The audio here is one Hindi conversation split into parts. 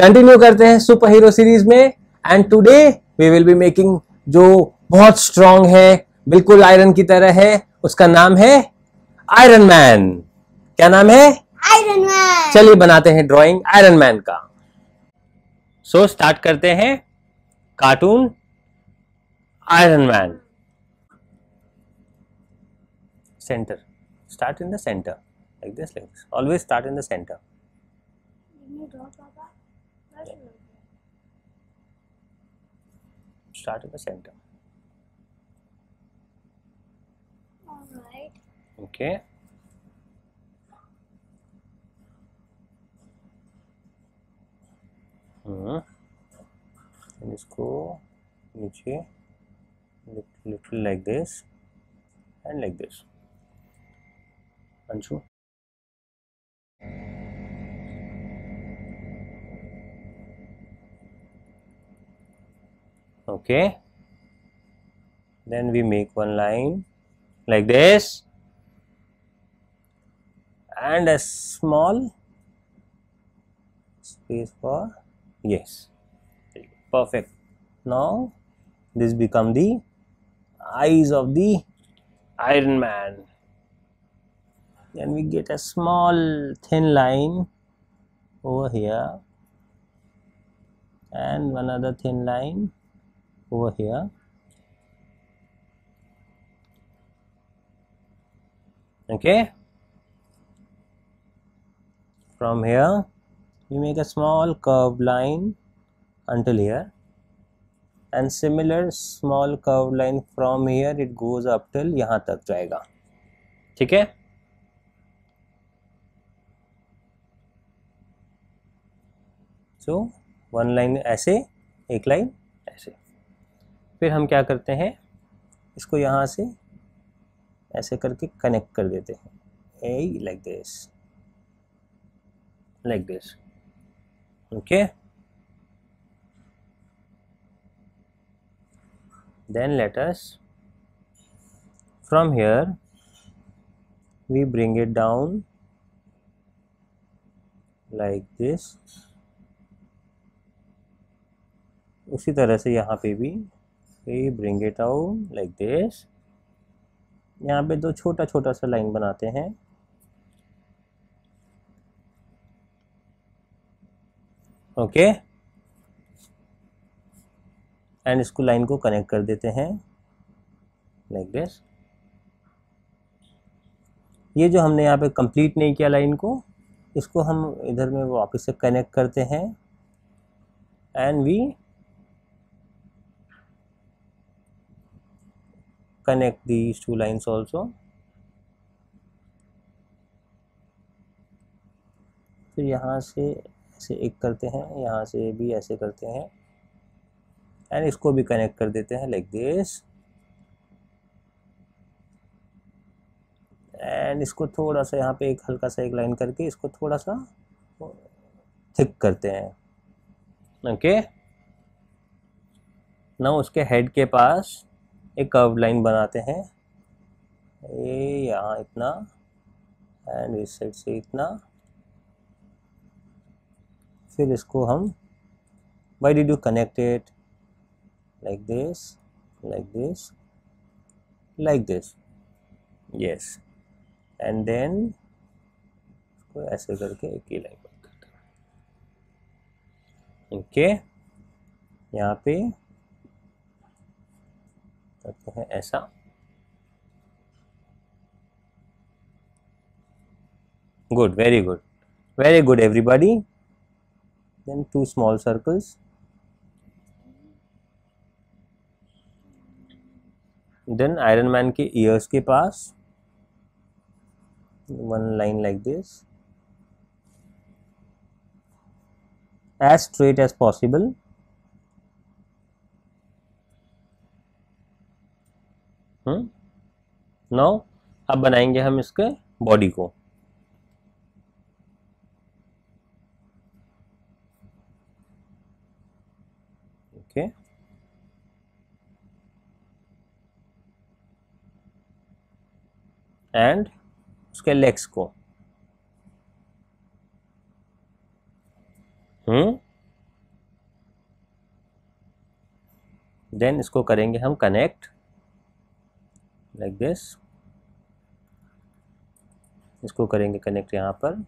कंटिन्यू करते हैं सुपर हीरो सीरीज में। And today we will be making जो बहुत स्ट्रांग है, बिल्कुल आयरन की तरह है, उसका नाम है आयरन मैन। क्या नाम है? Iron man. चलिए बनाते हैं ड्राइंग आयरन मैन का। सो स्टार्ट करते हैं cartoon iron man. Center. Start in the center. Like this, like this. Always start in the center. Start in the center. Alright. Okay. And इसको नीचे little like this and like this. Anshu. Okay. Then we make one line like this and a small space for yes. Perfect. Now this become the eyes of the Iron Man. Then we get a small thin line over here and one other thin line over here. Okay. From here we make a small curved line until here, and similar small curved line from here it goes up till यहाँ तक जाएगा. ठीक है. So वन लाइन ऐसे, एक लाइन ऐसे. फिर हम क्या करते हैं, इसको यहाँ से ऐसे करके कनेक्ट कर देते हैं. Like this, like this. Okay. Then let us from here we bring it down like this. उसी तरह से यहाँ पे भी we bring it out like this. यहाँ पे दो छोटा छोटा सा लाइन बनाते हैं. ओके. एंड इसको लाइन को कनेक्ट कर देते हैं लाइक दिस. ये जो हमने यहाँ पे कंप्लीट नहीं किया लाइन को, इसको हम इधर में वापस से कनेक्ट करते हैं and we connect these two lines also. फिर यहाँ से ऐसे एक करते हैं, यहाँ से भी ऐसे करते हैं एंड इसको भी कनेक्ट कर देते हैं लाइक दिस. एंड इसको थोड़ा सा यहाँ पे एक हल्का सा एक लाइन करके इसको थोड़ा सा थिक करते हैं. ओके. नाउ उसके हेड के पास एक कर्व लाइन बनाते हैं. ये यहाँ इतना एंड इस साइड से इतना. फिर इसको हम why did you connect it like this, like this, like this? Yes. And then इसको ऐसे करके एक ही लाइन करते हैं. ओके. यहाँ पे करते हैं ऐसा. Good, very good, very good everybody. Then two small circles. Then iron man के ईयर्स के पास one line like this as straight as possible. Now अब बनाएंगे हम इसके बॉडी को. ओके. एंड उसके लेग्स को. देन इसको करेंगे हम कनेक्ट लाइक दिस, इसको करेंगे कनेक्ट यहाँ पर,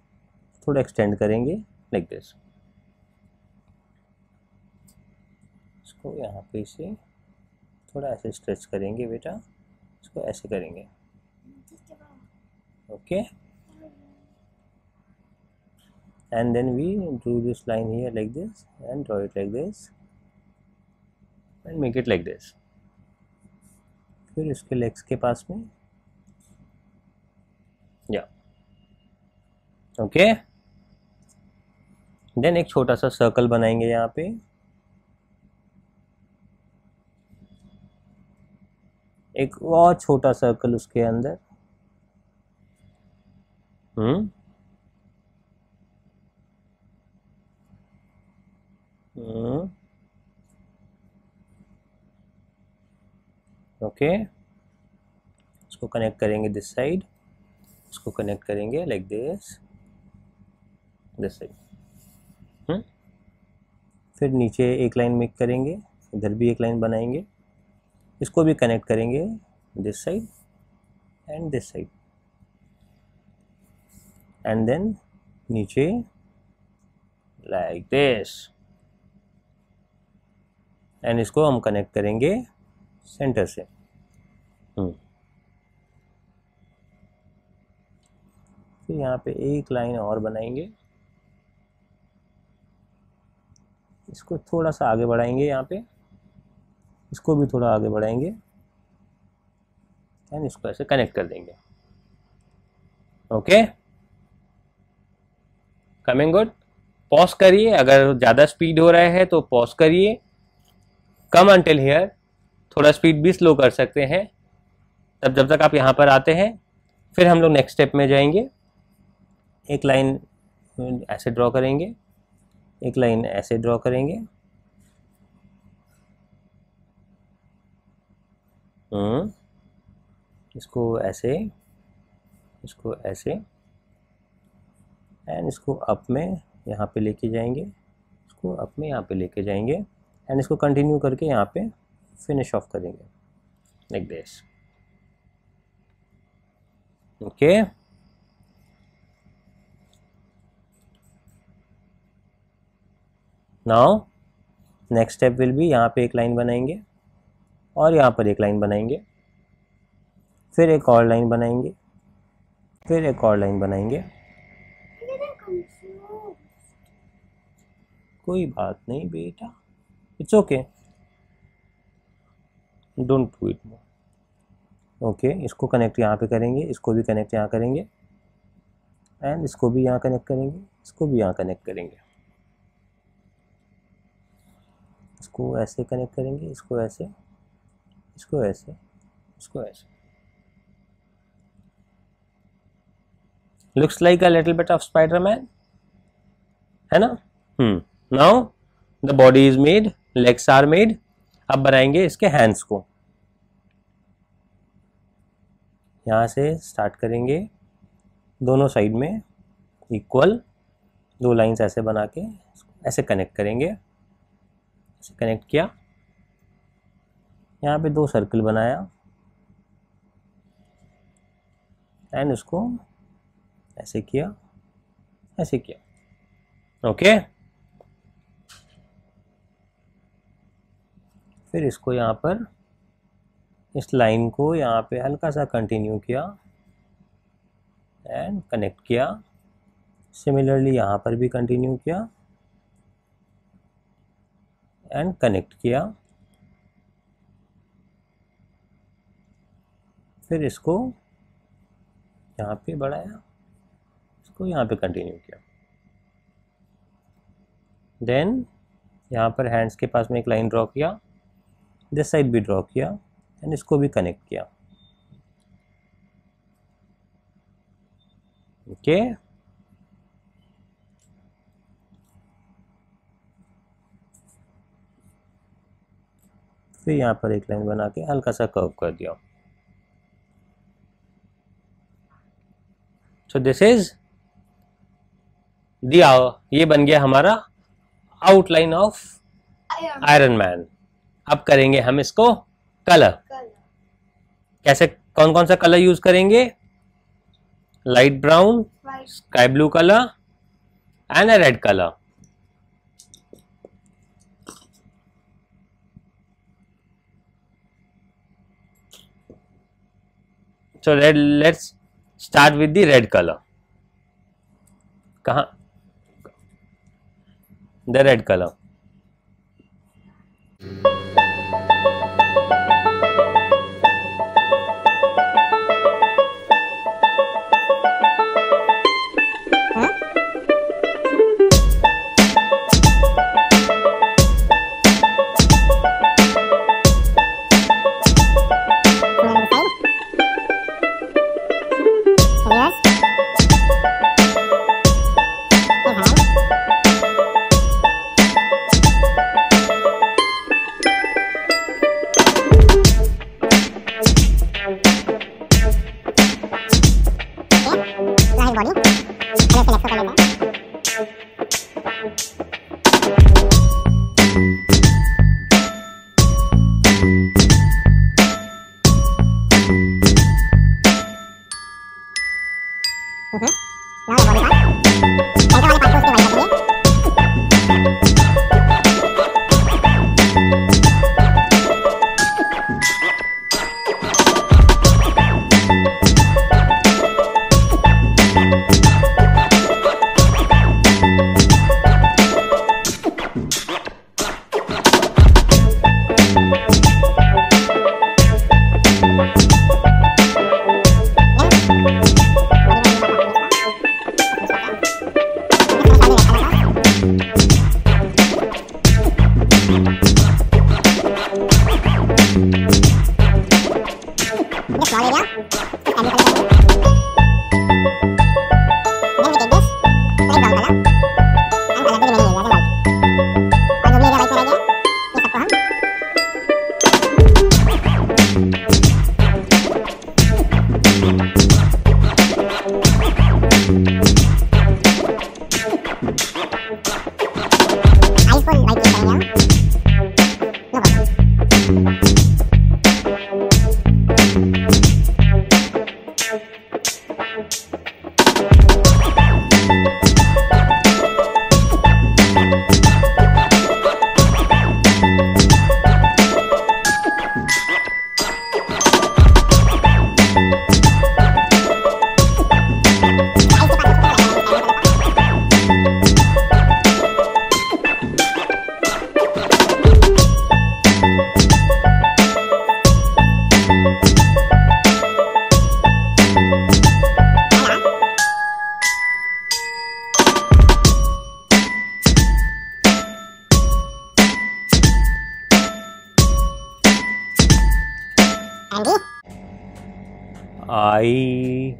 थोड़ा एक्सटेंड करेंगे लाइक दिस, इसको यहाँ पे से थोड़ा ऐसे स्ट्रेच करेंगे बेटा, इसको ऐसे करेंगे, okay, and then we do this line here like this and draw it like this and make it like this. फिर इसके legs के पास में या ओके, देन एक छोटा सा सर्कल बनाएंगे यहाँ पे, एक और छोटा सर्कल उसके अंदर, ओके, इसको कनेक्ट करेंगे दिस साइड, इसको कनेक्ट करेंगे लाइक दिस साइड, फिर नीचे एक लाइन मेक करेंगे, इधर भी एक लाइन बनाएंगे, इसको भी कनेक्ट करेंगे this side and this side, and then नीचे लाइक दिस, एंड इसको हम कनेक्ट करेंगे सेंटर से। फिर यहाँ पे एक लाइन और बनाएंगे, इसको थोड़ा सा आगे बढ़ाएंगे, यहाँ पे इसको भी थोड़ा आगे बढ़ाएंगे एंड इसको ऐसे कनेक्ट कर देंगे, ओके, कमिंग गुड। पॉज करिए, अगर ज़्यादा स्पीड हो रहा है तो पॉज करिए, कम अंटिल हियर, थोड़ा स्पीड भी स्लो कर सकते हैं तब जब तक आप यहाँ पर आते हैं। फिर हम लोग नेक्स्ट स्टेप में जाएंगे, एक लाइन ऐसे ड्रॉ करेंगे, एक लाइन ऐसे ड्रॉ करेंगे, इसको ऐसे, इसको ऐसे, एंड इसको अप में यहाँ पे लेके जाएंगे, इसको अप में यहाँ पे लेके जाएंगे एंड इसको कंटिन्यू करके यहाँ पे फिनिश ऑफ करेंगे like this, okay. Now next step will be, यहाँ पे एक लाइन बनाएंगे और यहाँ पर एक लाइन बनाएंगे, फिर एक और लाइन बनाएंगे, फिर एक और लाइन बनाएंगे, कोई बात नहीं बेटा, it's okay, don't do it more, okay. इसको कनेक्ट यहाँ पे करेंगे, इसको भी कनेक्ट यहाँ करेंगे एंड इसको भी यहाँ कनेक्ट करेंगे, इसको भी यहाँ कनेक्ट करेंगे, इसको ऐसे कनेक्ट करेंगे, इसको ऐसे, इसको ऐसे, इसको ऐसे। Looks like a little bit of Spiderman, है ना? Now the body is made, legs are made. अब बनाएंगे इसके हैंड्स को, यहाँ से स्टार्ट करेंगे, दोनों साइड में इक्वल दो लाइंस ऐसे बना के ऐसे कनेक्ट करेंगे, ऐसे कनेक्ट किया, यहाँ पे दो सर्कल बनाया एंड उसको ऐसे किया, ऐसे किया, ओके। फिर इसको यहाँ पर, इस लाइन को यहाँ पे हल्का सा कंटिन्यू किया एंड कनेक्ट किया, सिमिलरली यहाँ पर भी कंटिन्यू किया एंड कनेक्ट किया, फिर इसको यहाँ पे बढ़ाया, इसको यहाँ पे कंटिन्यू किया, देन यहाँ पर हैंड्स के पास में एक लाइन ड्रॉ किया, दिस साइड भी ड्रॉ किया एंड इसको भी कनेक्ट किया, ओके। फिर यहाँ पर एक लाइन बना के हल्का सा कर्व कर दिया। सो दिस इज ये बन गया हमारा आउटलाइन ऑफ आयरन मैन। अब करेंगे हम इसको कलर। Color. कैसे, कौन कौन सा कलर यूज करेंगे? Light brown, White. Sky blue colour and a red colour. So let's start with the red color. कहाँ? The red color. I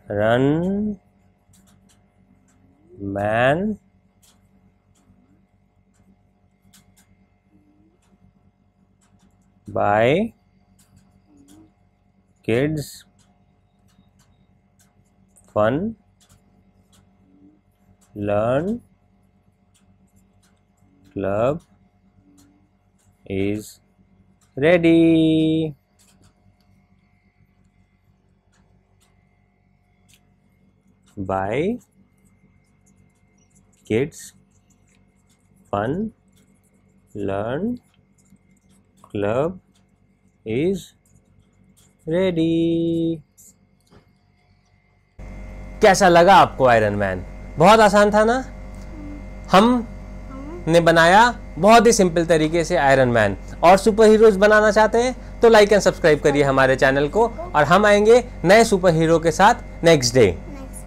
run man by kids fun learn club is ready. By kids fun learn club is ready. कैसा लगा आपको आयरन मैन? बहुत आसान था ना? हम ने बनाया बहुत ही सिंपल तरीके से आयरन मैन। और सुपर हीरोज बनाना चाहते हैं तो लाइक एंड सब्सक्राइब करिए हमारे चैनल को, और हम आएंगे नए सुपर हीरो के साथ नेक्स्ट डे।